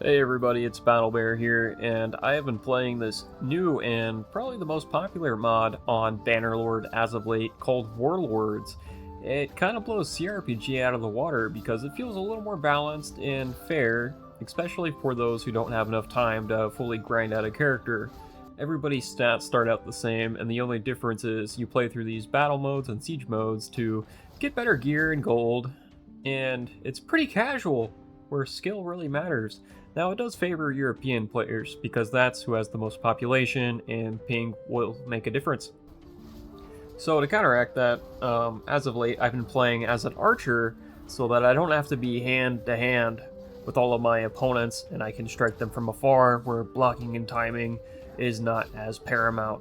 Hey everybody, it's BattleBear here, and I have been playing this new and probably the most popular mod on Bannerlord as of late called Warlords. It kind of blows CRPG out of the water because it feels a little more balanced and fair, especially for those who don't have enough time to fully grind out a character. Everybody's stats start out the same, and the only difference is you play through these battle modes and siege modes to get better gear and gold, and it's pretty casual, where skill really matters. Now, it does favor European players because that's who has the most population, and ping will make a difference. So to counteract that, as of late, I've been playing as an archer so that I don't have to be hand to hand with all of my opponents, and I can strike them from afar, where blocking and timing is not as paramount.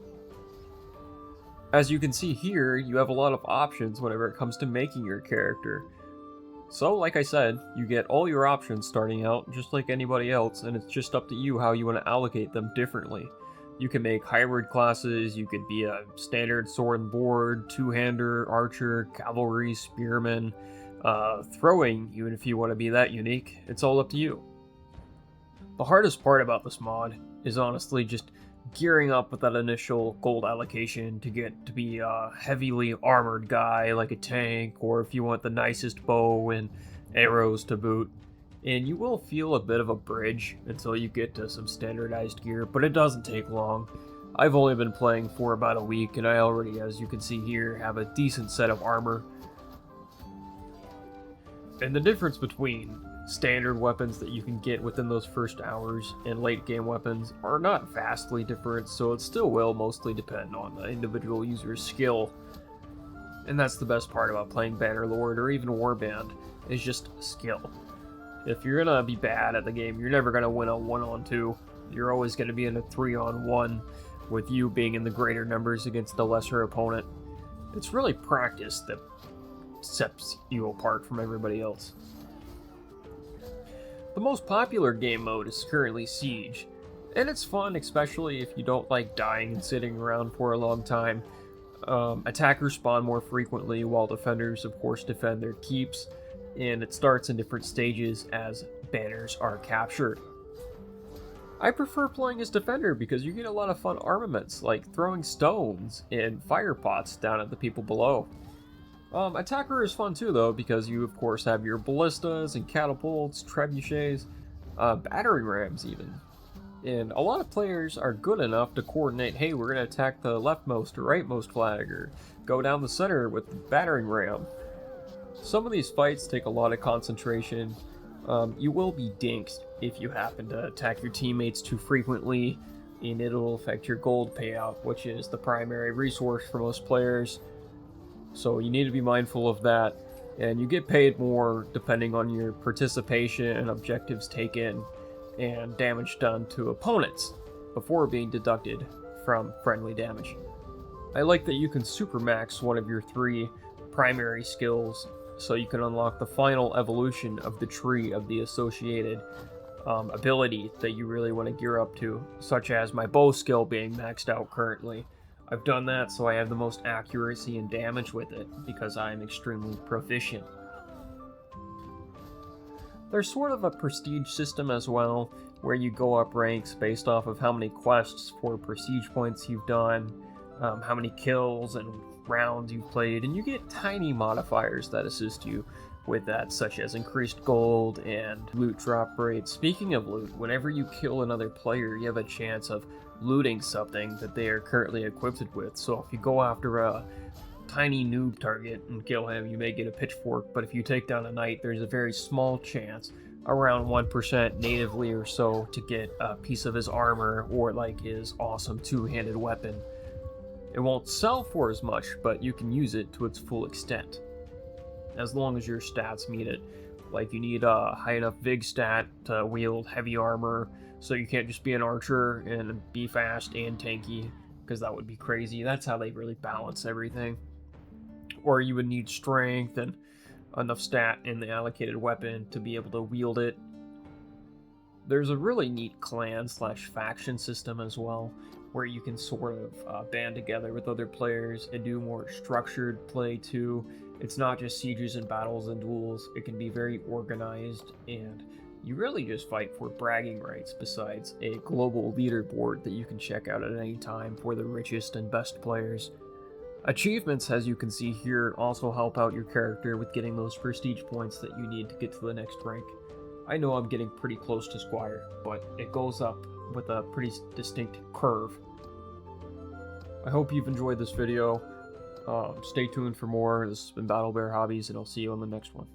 As you can see here, you have a lot of options whenever it comes to making your character. So, like I said, you get all your options starting out just like anybody else, and it's just up to you how you want to allocate them differently. You can make hybrid classes, you could be a standard sword and board, two-hander, archer, cavalry, spearman, throwing, even if you want to be that unique. It's all up to you. The hardest part about this mod is honestly just gearing up with that initial gold allocation to get to be a heavily armored guy like a tank, or if you want the nicest bow and arrows to boot. And you will feel a bit of a bridge until you get to some standardized gear, but it doesn't take long. I've only been playing for about a week, and I already, as you can see here, have a decent set of armor. And the difference between standard weapons that you can get within those first hours and late game weapons are not vastly different, so it still will mostly depend on the individual user's skill. And that's the best part about playing Bannerlord or even Warband, is just skill. If you're gonna be bad at the game, you're never gonna win a 1-on-2. You're always gonna be in a 3-on-1, with you being in the greater numbers against the lesser opponent. It's really practice that sets you apart from everybody else. The most popular game mode is currently Siege, and it's fun, especially if you don't like dying and sitting around for a long time. Attackers spawn more frequently, while defenders, of course, defend their keeps, and it starts in different stages as banners are captured. I prefer playing as defender because you get a lot of fun armaments, like throwing stones and fire pots down at the people below. Attacker is fun too, though, because you, of course, have your ballistas and catapults, trebuchets, battering rams even. And a lot of players are good enough to coordinate, hey, we're going to attack the leftmost or rightmost flag, or go down the center with the battering ram. Some of these fights take a lot of concentration. You will be dinked if you happen to attack your teammates too frequently, and it'll affect your gold payout, which is the primary resource for most players. So you need to be mindful of that, and you get paid more depending on your participation and objectives taken and damage done to opponents before being deducted from friendly damage. I like that you can supermax one of your 3 primary skills so you can unlock the final evolution of the tree of the associated ability that you really want to gear up to, such as my bow skill being maxed out currently. I've done that so I have the most accuracy and damage with it, because I am extremely proficient. There's sort of a prestige system as well, where you go up ranks based off of how many quests for prestige points you've done, how many kills and rounds you've played, and you get tiny modifiers that assist you with that, such as increased gold and loot drop rates. Speaking of loot, whenever you kill another player, you have a chance of looting something that they are currently equipped with. So if you go after a tiny noob target and kill him, you may get a pitchfork, but if you take down a knight, there's a very small chance, around 1% natively or so, to get a piece of his armor or like his awesome two-handed weapon. It won't sell for as much, but you can use it to its full extent, as long as your stats meet it. Like, you need a high enough Vig stat to wield heavy armor, so you can't just be an archer and be fast and tanky, because that would be crazy. That's how they really balance everything. Or you would need strength and enough stat in the allocated weapon to be able to wield it. There's a really neat clan/faction system as well, where you can sort of band together with other players and do more structured play too. It's not just sieges and battles and duels. It can be very organized and you really just fight for bragging rights besides a global leaderboard that you can check out at any time for the richest and best players. Achievements, as you can see here, also help out your character with getting those prestige points that you need to get to the next rank. I know I'm getting pretty close to Squire, but it goes up with a pretty distinct curve. I hope you've enjoyed this video. Stay tuned for more. This has been BattleBear Hobbies, and I'll see you on the next one.